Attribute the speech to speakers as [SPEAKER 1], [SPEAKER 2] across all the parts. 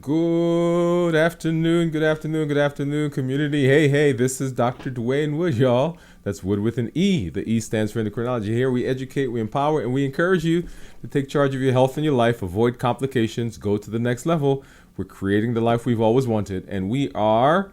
[SPEAKER 1] Good afternoon, good afternoon, good afternoon, community. Hey, this is Dr. Dwain Woode, y'all. That's Wood with an E. The E stands for endocrinology. Here we educate, we empower, and we encourage you to take charge of your health and your life, avoid complications, go to the next level. We're creating the life we've always wanted, and we are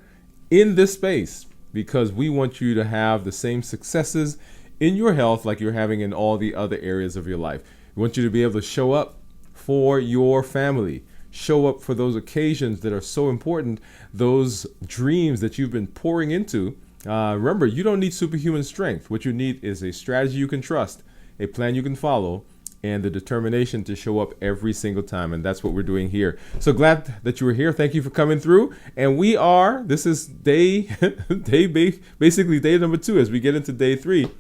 [SPEAKER 1] in this space because we want you to have the same successes in your health like you're having in all the other areas of your life. We want you to be able to show up for your family. Show up for those occasions that are so important, those dreams that you've been pouring into. Remember, you don't need superhuman strength. What you need is a strategy you can trust, a plan you can follow, and the determination to show up every single time. And that's what we're doing here. So glad that you were here. Thank you for coming through. And this is basically day number 2 as we get into day 3.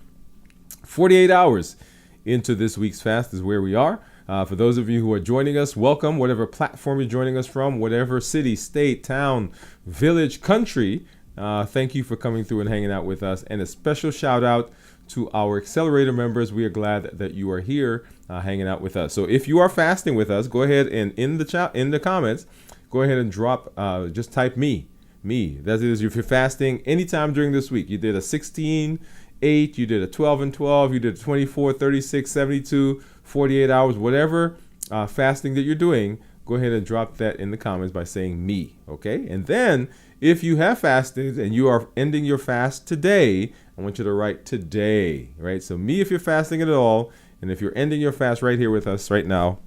[SPEAKER 1] 48 hours into this week's fast is where we are. For those of you who are joining us, welcome. Whatever platform you're joining us from, whatever city, state, town, village, country, thank you for coming through and hanging out with us. And a special shout out to our accelerator members. We are glad that you are here hanging out with us. So if you are fasting with us, go ahead and in the comments, go ahead and drop, just type me. That is, if you're fasting anytime during this week, you did a 16, 8, you did a 12 and 12, you did a 24, 36, 72, 48 hours, whatever fasting that you're doing, go ahead and drop that in the comments by saying me, okay? And then if you have fasted and you are ending your fast today, I want you to write today, right? So me if you're fasting at all, and if you're ending your fast right here with us right now,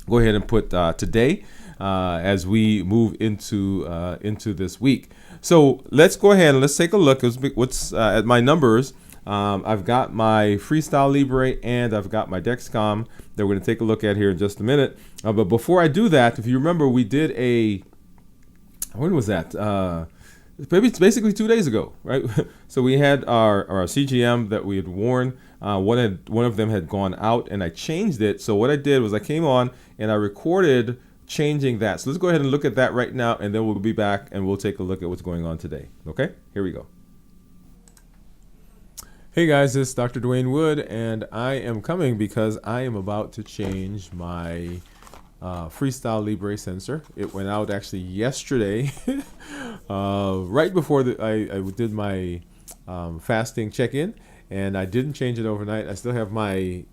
[SPEAKER 1] go ahead and put today as we move into this week. So let's go ahead and let's take a look what's at my numbers. I've got my Freestyle Libre and I've got my Dexcom that we're going to take a look at here in just a minute. But before I do that, if you remember, we did when was that? Maybe it's basically 2 days ago, right? So we had our CGM that we had worn. One of them had gone out and I changed it. So what I did was I came on and I recorded changing that. So let's go ahead and look at that right now, and then we'll be back and we'll take a look at what's going on today. Okay, here we go. Hey guys, this is Dr. Dwain Woode, and I am coming because I am about to change my Freestyle Libre sensor. It went out actually yesterday, right before I did my fasting check-in, and I didn't change it overnight. I still have my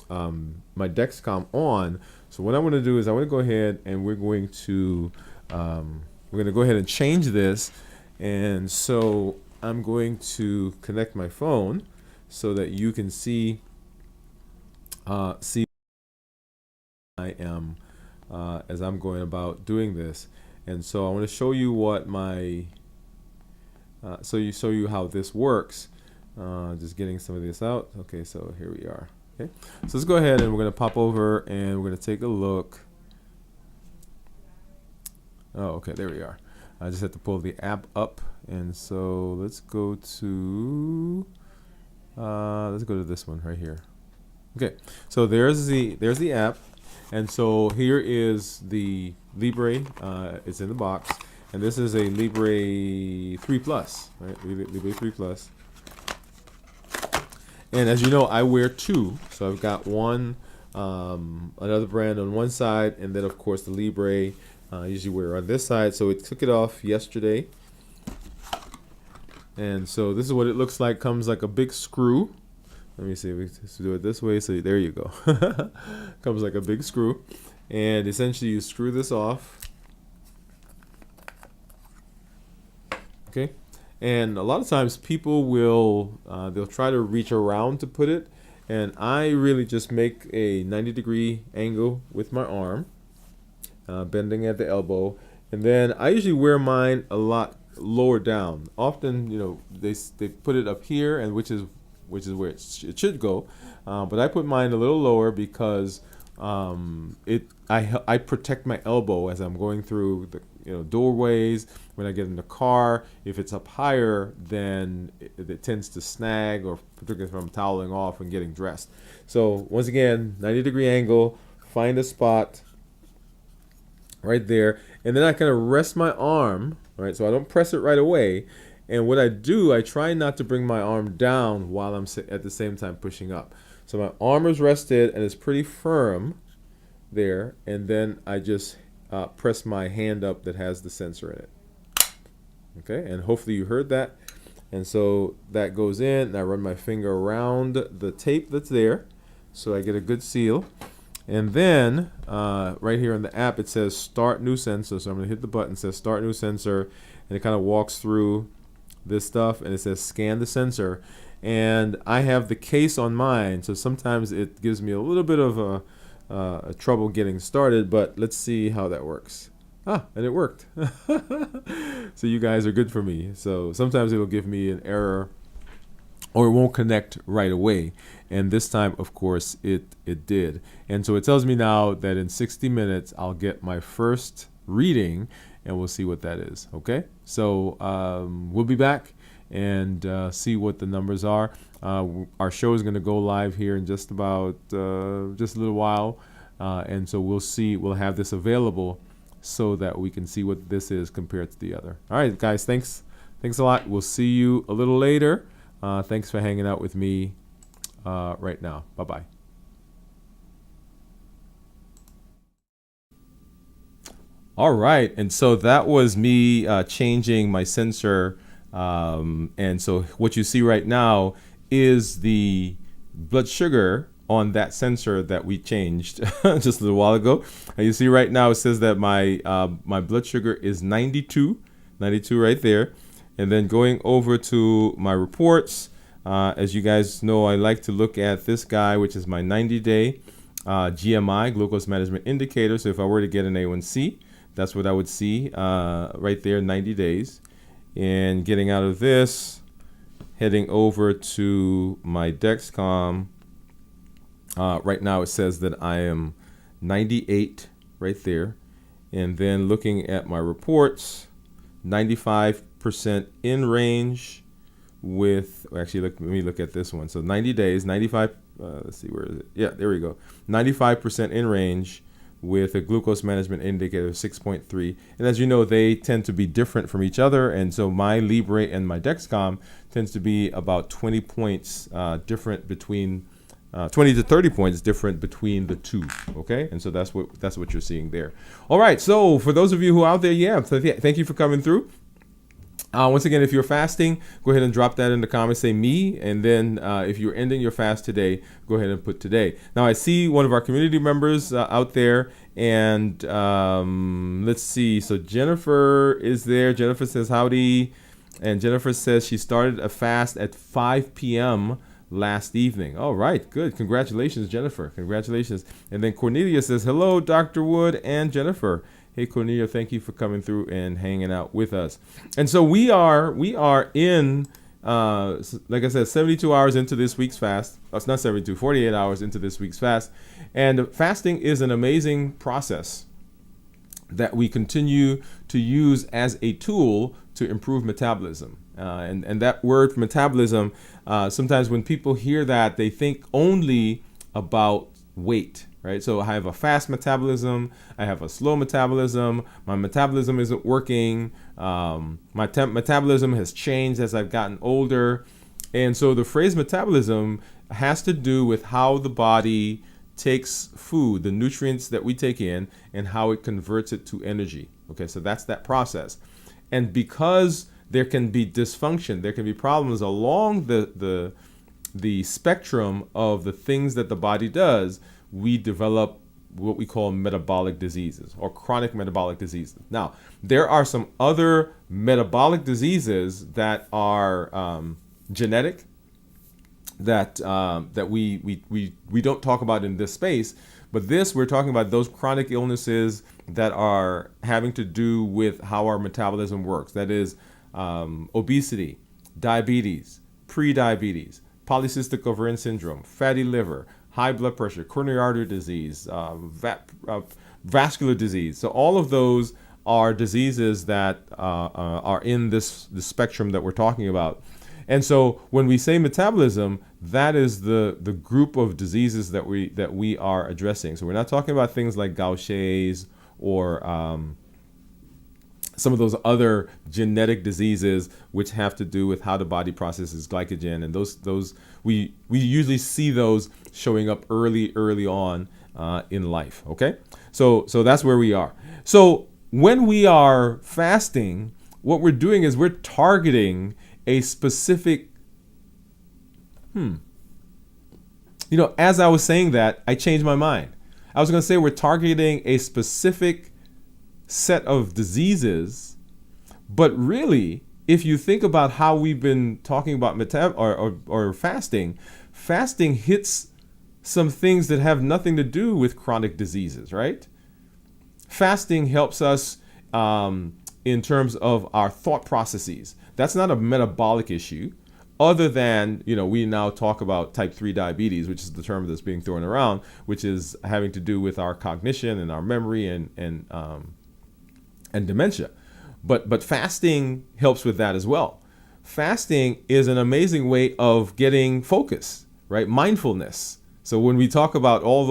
[SPEAKER 1] Dexcom on. So what I want to do is I want to go ahead and we're going to go ahead and change this. And so I'm going to connect my phone so that you can see I am as I'm going about doing this. And so I want to show you what my show you how this works. Just getting some of this out. Okay, so here we are. Okay, so let's go ahead and we're going to pop over and we're going to take a look. Oh, okay, there we are. I just have to pull the app up, and so let's go to this one right here. Okay, so there's the app, and so here is the Libre. It's in the box, and this is a Libre 3 Plus, right? Libre 3 Plus. And as you know, I wear 2, so I've got one, another brand on one side, and then of course the Libre I usually wear on this side. So it took it off yesterday, and so this is what it looks like. Comes like a big screw. Let me see. We just do it this way. So there you go. Comes like a big screw, and essentially you screw this off. Okay. And a lot of times people will they'll try to reach around to put it, and I really just make a 90-degree angle with my arm, bending at the elbow, and then I usually wear mine a lot lower down. Often, they put it up here, and which is where it should go, but I put mine a little lower because I protect my elbow as I'm going through the doorways. When I get in the car, if it's up higher, then it tends to snag, or particularly if I'm toweling off and getting dressed. So once again, 90-degree angle, find a spot right there, and then I kind of rest my arm, right? So I don't press it right away. And what I do, I try not to bring my arm down while I'm at the same time pushing up. So my arm is rested and it's pretty firm there, and then I just press my hand up that has the sensor in it. Okay, and hopefully you heard that. And so that goes in, and I run my finger around the tape that's there, so I get a good seal. And then right here in the app, it says Start New Sensor. So I'm going to hit the button that says Start New Sensor, and it kind of walks through this stuff, and it says Scan the sensor. And I have the case on mine, so sometimes it gives me a little bit of a trouble getting started, but let's see how that works. And it worked. So you guys are good for me. So sometimes it'll give me an error, or it won't connect right away. And this time, of course, it did. And so it tells me now that in 60 minutes, I'll get my first reading, and we'll see what that is. Okay? So we'll be back and see what the numbers are. Our show is going to go live here in just about just a little while. And so we'll have this available so that we can see what this is compared to the other. All right, guys, thanks a lot. We'll see you a little later. Thanks for hanging out with me right now. Bye-bye. All right, and so that was me changing my sensor. And so what you see right now is the blood sugar on that sensor that we changed just a little while ago. And you see right now it says that my blood sugar is 92 right there. And then going over to my reports, as you guys know, I like to look at this guy, which is my 90-day GMI, glucose management indicator. So if I were to get an A1C, that's what I would see right there, 90 days. And getting out of this, heading over to my Dexcom, right now it says that I am 98 right there. And then looking at my reports, 95% in range with, actually, let me look at this one. So 90 days, 95, let's see, where is it? Yeah, there we go. 95% in range with a glucose management indicator of 6.3. And as you know, they tend to be different from each other. And so my Libre and my Dexcom tends to be about 20 points different between 20 to 30 points different between the two. Okay, and so that's what you're seeing there. All right, so for those of you who are out there, thank you for coming through. Once again, if you're fasting, go ahead and drop that in the comments, say me, and then if you're ending your fast today, go ahead and put today. Now I see one of our community members out there, and let's see, so Jennifer is there. Jennifer says howdy, and Jennifer says she started a fast at 5 p.m. last evening. All right, good. Congratulations, Jennifer. Congratulations. And then Cornelia says, hello, Dr. Woode and Jennifer. Hey, Cornelia, thank you for coming through and hanging out with us. And so we are in, like I said, 72 hours into this week's fast. Oh, it's not 72, 48 hours into this week's fast. And fasting is an amazing process that we continue to use as a tool to improve metabolism. And that word metabolism, sometimes when people hear that, they think only about weight, right? So I have a fast metabolism, I have a slow metabolism, my metabolism isn't working, my metabolism has changed as I've gotten older. And so the phrase metabolism has to do with how the body takes food, the nutrients that we take in, and how it converts it to energy. Okay, so that's that process. And because there can be dysfunction, there can be problems along the spectrum of the things that the body does, we develop what we call metabolic diseases or chronic metabolic diseases. Now, there are some other metabolic diseases that are genetic that we don't talk about in this space, but we're talking about those chronic illnesses that are having to do with how our metabolism works. That is obesity, diabetes, pre-diabetes, polycystic ovarian syndrome, fatty liver, high blood pressure, coronary artery disease, vascular disease. So all of those are diseases that are in this spectrum that we're talking about. And so when we say metabolism, that is the group of diseases that we are addressing. So we're not talking about things like Gaucher's or some of those other genetic diseases which have to do with how the body processes glycogen, and those we usually see those showing up early on in life. Okay, so that's where we are. So when we are fasting, what we're doing is we're targeting a specific. As I was saying that, I changed my mind. I was going to say we're targeting a specific set of diseases, but really, if you think about how we've been talking about or fasting, fasting hits some things that have nothing to do with chronic diseases, right? Fasting helps us in terms of our thought processes. That's not a metabolic issue, other than, we now talk about type 3 diabetes, which is the term that's being thrown around, which is having to do with our cognition and our memory and dementia. But fasting helps with that as well. Fasting is an amazing way of getting focus, right? Mindfulness. So when we talk about all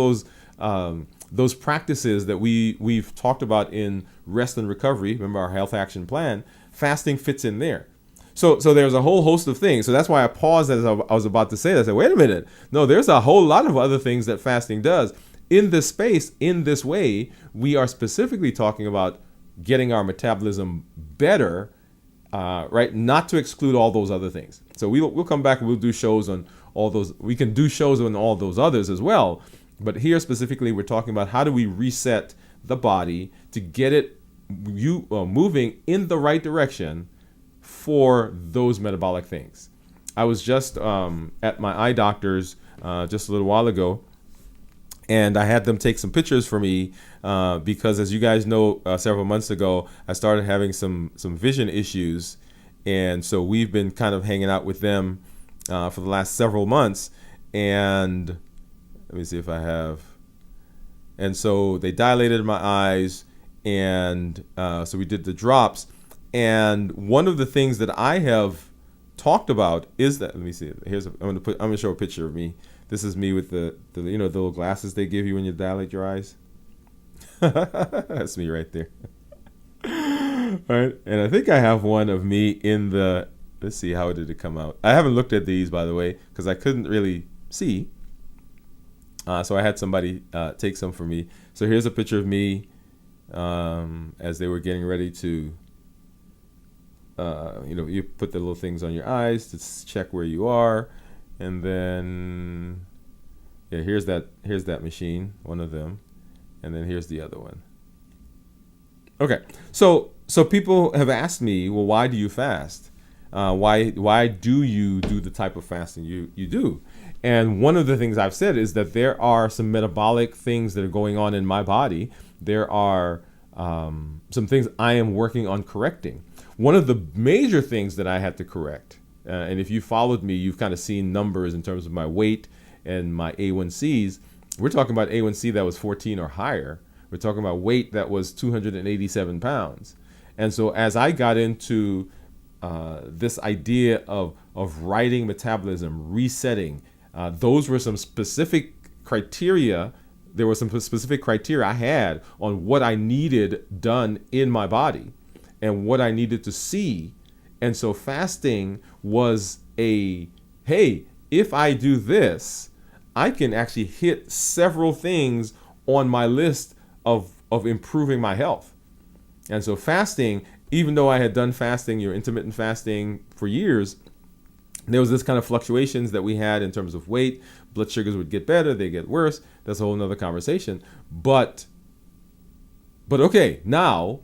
[SPEAKER 1] those practices that we've talked about in rest and recovery, remember our health action plan, fasting fits in there. So there's a whole host of things. So that's why I paused as I was about to say that. I said, wait a minute. No, there's a whole lot of other things that fasting does. In this space, in this way, we are specifically talking about getting our metabolism better, right? Not to exclude all those other things. So we'll come back and we'll do shows on all those. We can do shows on all those others as well. But here specifically, we're talking about how do we reset the body to get it moving in the right direction for those metabolic things. I was just at my eye doctor's just a little while ago, and I had them take some pictures for me because, as you guys know, several months ago, I started having some vision issues, and so we've been kind of hanging out with them for the last several months. And let me see if I have. And so they dilated my eyes, and so we did the drops. And one of the things that I have talked about is that, let me see. I'm gonna show a picture of me. This is me with the little glasses they give you when you dilate your eyes. That's me right there. All right, and I think I have one of me in the. Let's see, how did it come out? I haven't looked at these, by the way, because I couldn't really see. So I had somebody take some for me. So here's a picture of me as they were getting ready to. You put the little things on your eyes to check where you are, and then here's that machine, one of them, and then here's the other one. Okay, so people have asked me, well, why do you fast? Why do you do the type of fasting you do? And one of the things I've said is that there are some metabolic things that are going on in my body. There are some things I am working on correcting. One of the major things that I had to correct, and if you followed me, you've kind of seen numbers in terms of my weight and my A1Cs. We're talking about A1C that was 14 or higher. We're talking about weight that was 287 pounds. And so as I got into this idea of writing metabolism, resetting, those were some specific criteria. There were some specific criteria I had on what I needed done in my body and what I needed to see. And so fasting was hey, if I do this, I can actually hit several things on my list of improving my health. And so fasting, even though I had done fasting, intermittent fasting for years, there was this kind of fluctuations that we had in terms of weight. Blood sugars would get better, they get worse. That's a whole nother conversation. But okay, now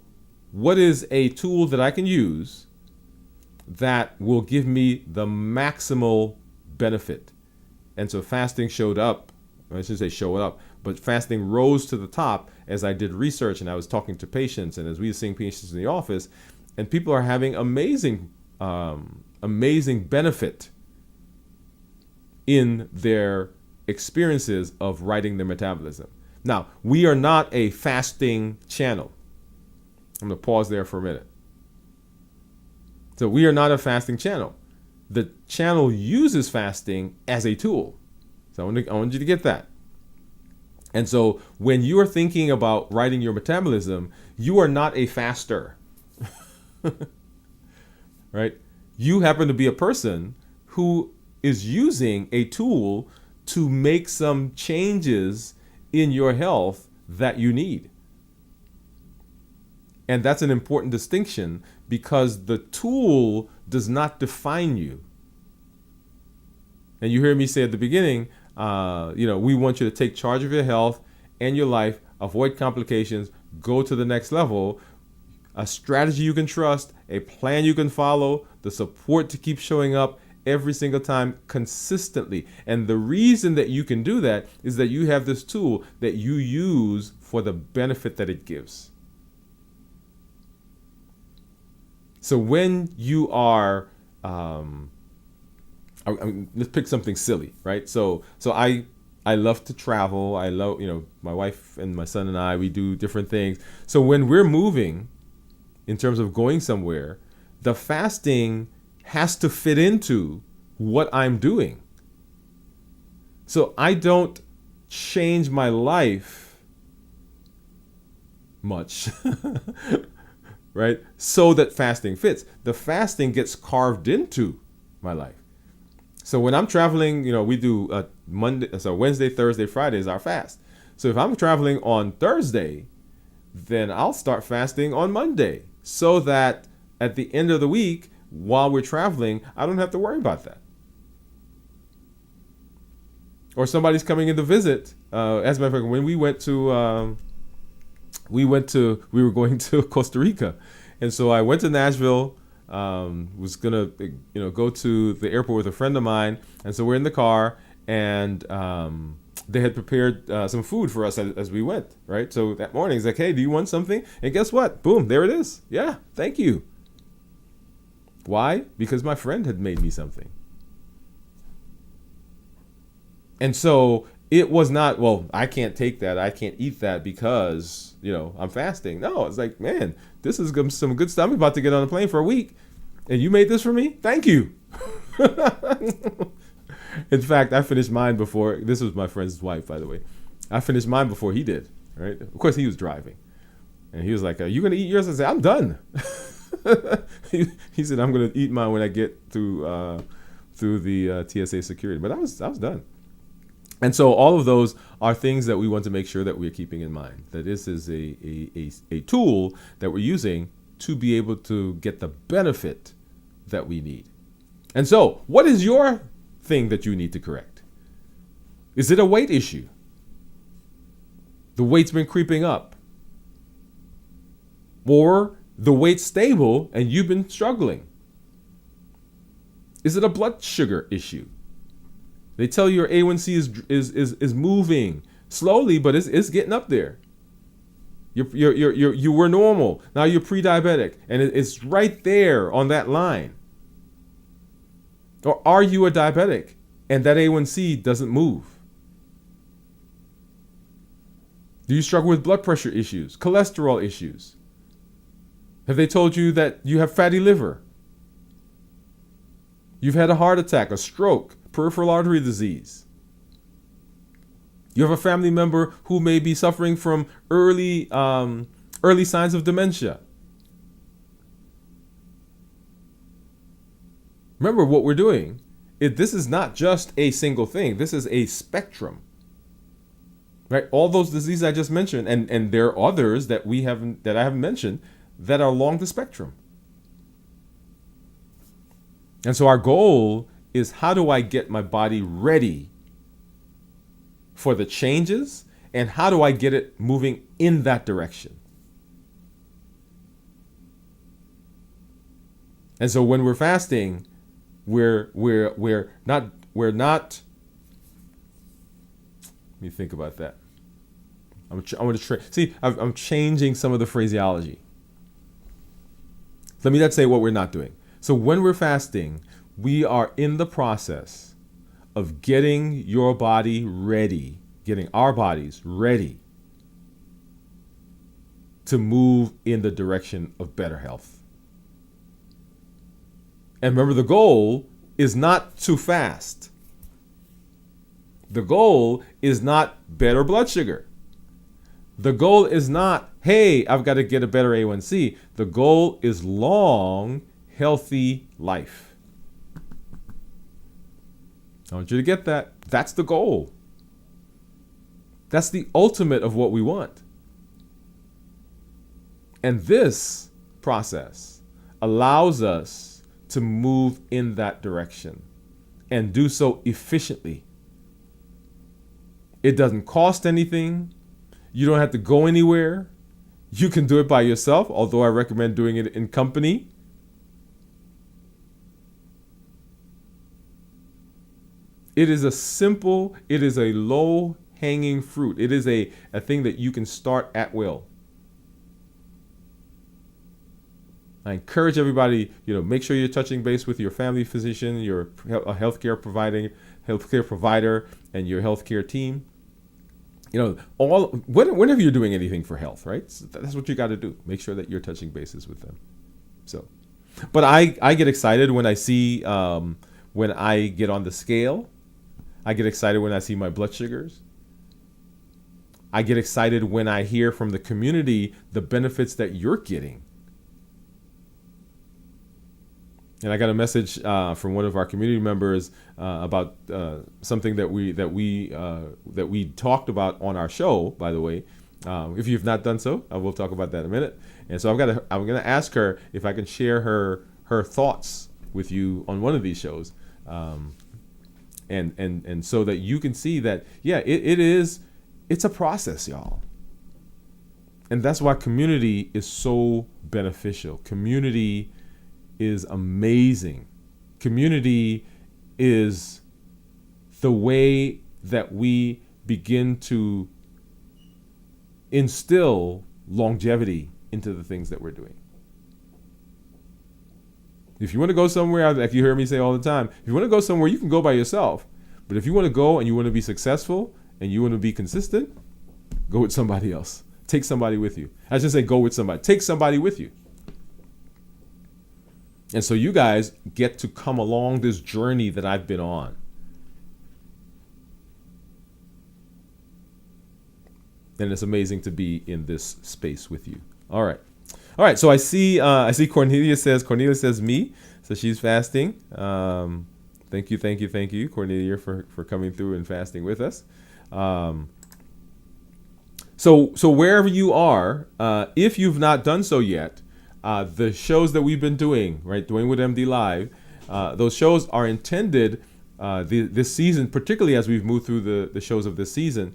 [SPEAKER 1] what is a tool that I can use that will give me the maximal benefit? And so fasting showed up. I shouldn't say show up, but fasting rose to the top as I did research and I was talking to patients and as we were seeing patients in the office, and people are having amazing benefit in their experiences of writing their metabolism. Now, we are not a fasting channel. I'm going to pause there for a minute. So we are not a fasting channel. The channel uses fasting as a tool. So I want you to get that. And so when you are thinking about writing your metabolism, you are not a faster. Right? You happen to be a person who is using a tool to make some changes in your health that you need. And that's an important distinction, because the tool does not define you. And you hear me say at the beginning, we want you to take charge of your health and your life, avoid complications, go to the next level. A strategy you can trust, a plan you can follow, the support to keep showing up every single time consistently. And the reason that you can do that is that you have this tool that you use for the benefit that it gives. So when you are, let's pick something silly, right? So I love to travel. I love, my wife and my son and I, we do different things. So when we're moving, in terms of going somewhere, the fasting has to fit into what I'm doing. So I don't change my life much, right? So that fasting fits. The fasting gets carved into my life. So when I'm traveling, we do Wednesday, Thursday, Friday is our fast. So if I'm traveling on Thursday, then I'll start fasting on Monday, so that at the end of the week, while we're traveling, I don't have to worry about that. Or somebody's coming in to visit. As a matter of fact, when we were going to Costa Rica, and so I went to Nashville. Was gonna go to the airport with a friend of mine, and so we're in the car, and they had prepared some food for us as we went, right? So that morning, it's like, hey, do you want something? And guess what? Boom, there it is. Yeah, thank you. Why? Because my friend had made me something. And so it was not, well, I can't take that. I can't eat that because, I'm fasting. No, it's like, man, this is some good stuff. I'm about to get on a plane for a week, and you made this for me? Thank you. In fact, I finished mine before. This was my friend's wife, by the way. I finished mine before he did, right? Of course, he was driving. And he was like, are you going to eat yours? I said, I'm done. He said, I'm going to eat mine when I get through the TSA security. But I was done. And so all of those are things that we want to make sure that we're keeping in mind, that this is a tool that we're using to be able to get the benefit that we need. And so what is your thing that you need to correct? Is it a weight issue? The weight's been creeping up. Or the weight's stable and you've been struggling. Is it a blood sugar issue? They tell you your A1C is moving slowly, but it's getting up there. You were normal. Now you're pre-diabetic, and it's right there on that line. Or are you a diabetic and that A1C doesn't move? Do you struggle with blood pressure issues, cholesterol issues? Have they told you that you have fatty liver? You've had a heart attack, a stroke, peripheral artery disease. You have a family member who may be suffering from early signs of dementia. Remember what we're doing. This is not just a single thing. This is a spectrum. Right? All those diseases I just mentioned, and there are others that I haven't mentioned that are along the spectrum. And so our goal is, how do I get my body ready for the changes, and how do I get it moving in that direction? And so when we're fasting, we're not. Let me think about that. I'm changing some of the phraseology. Let me not say what we're not doing. So when we're fasting, we are in the process of getting your body ready, getting our bodies ready to move in the direction of better health. And remember, the goal is not to fast. The goal is not better blood sugar. The goal is not, hey, I've got to get a better A1C. The goal is long, healthy life. I want you to get that. That's the goal. That's the ultimate of what we want. And this process allows us to move in that direction and do so efficiently. It doesn't cost anything. You don't have to go anywhere. You can do it by yourself, although I recommend doing it in company. It is a low-hanging fruit. It is a thing that you can start at will. I encourage everybody, make sure you're touching base with your family physician, your healthcare provider, and your healthcare team. Whenever you're doing anything for health, right? So that's what you got to do. Make sure that you're touching bases with them. So, but I get excited when I see, when I get on the scale. I get excited when I see my blood sugars. I get excited when I hear from the community the benefits that you're getting. And I got a message from one of our community members about something that we talked about on our show. By the way, if you've not done so, I will talk about that in a minute. And so I'm gonna ask her if I can share her thoughts with you on one of these shows, and so that you can see that it's a process, y'all. And that's why community is so beneficial. Community is amazing. Community is the way that we begin to instill longevity into the things that we're doing. If you want to go somewhere, like you hear me say all the time, if you want to go somewhere, you can go by yourself. But if you want to go and you want to be successful and you want to be consistent, go with somebody else. Take somebody with you. I should say go with somebody. Take somebody with you. And so you guys get to come along this journey that I've been on. And it's amazing to be in this space with you. All right. So I see Cornelia says me. So she's fasting. Thank you, Cornelia, for coming through and fasting with us. So wherever you are, if you've not done so yet, the shows that we've been doing, right, Dwain Woode MD Live, those shows are intended this season, particularly as we've moved through the shows of this season.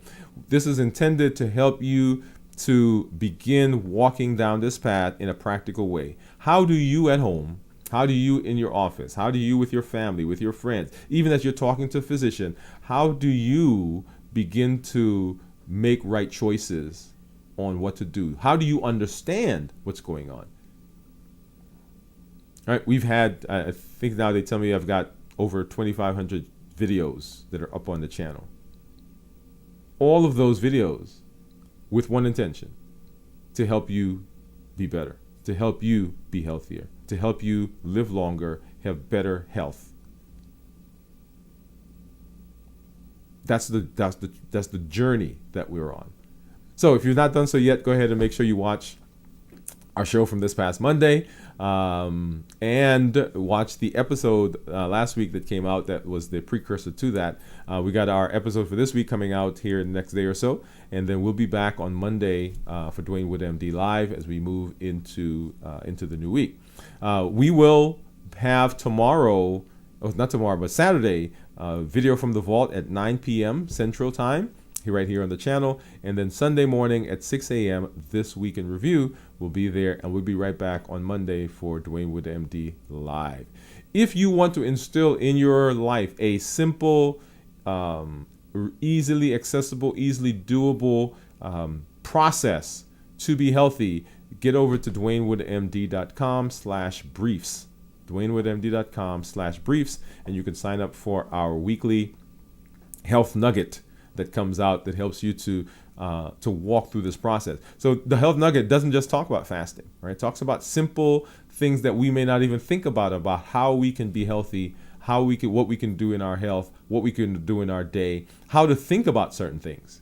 [SPEAKER 1] This is intended to help you to begin walking down this path in a practical way. How do you at home, how do you in your office, how do you with your family, with your friends, even as you're talking to a physician, how do you begin to make right choices on what to do? How do you understand what's going on? All right, we've had, I think now they tell me I've got over 2,500 videos that are up on the channel. All of those videos with one intention: to help you be better, to help you be healthier, to help you live longer, have better health. That's the journey that we're on. So if you've not done so yet, go ahead and make sure you watch our show from this past Monday, and watch the episode last week that came out that was the precursor to that. We got our episode for this week coming out here in the next day or so, and then we'll be back on Monday for Dwain Woode MD Live as we move into the new week. We will have Saturday, video from the vault at 9 p.m. Central Time, right here on the channel, and then Sunday morning at 6 a.m. This Week in Review will be there, and we'll be right back on Monday for Dwain Woode MD Live. If you want to instill in your life a simple, easily accessible, easily doable process to be healthy, get over to DwainWoodeMD.com/briefs. DwainWoodeMD.com/briefs, and you can sign up for our weekly health nugget that comes out that helps you to walk through this process. So the health nugget doesn't just talk about fasting, right? It talks about simple things that we may not even think about how we can be healthy, what we can do in our health, what we can do in our day, how to think about certain things.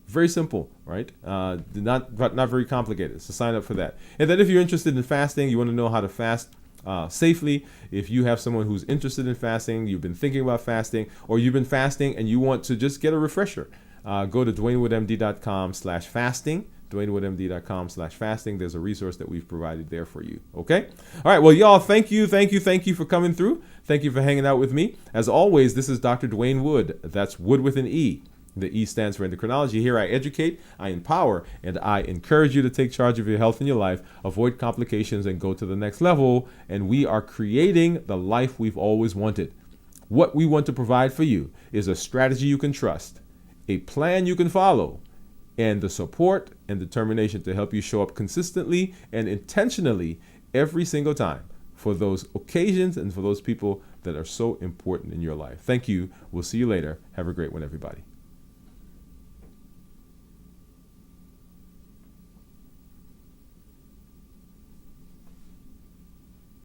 [SPEAKER 1] Very simple, right? Not very complicated. So sign up for that. And then if you're interested in fasting, you want to know how to fast safely. If you have someone who's interested in fasting, you've been thinking about fasting, or you've been fasting and you want to just get a refresher, go to dwainwoodemd.com/fasting. dwainwoodemd.com/fasting. There's a resource that we've provided there for you. Okay? All right. Well, y'all, thank you for coming through. Thank you for hanging out with me. As always, this is Dr. Dwain Woode. That's Wood with an E. The E stands for endocrinology. Here I educate, I empower, and I encourage you to take charge of your health and your life, avoid complications, and go to the next level. And we are creating the life we've always wanted. What we want to provide for you is a strategy you can trust, a plan you can follow, and the support and determination to help you show up consistently and intentionally every single time for those occasions and for those people that are so important in your life. Thank you. We'll see you later. Have a great one, everybody.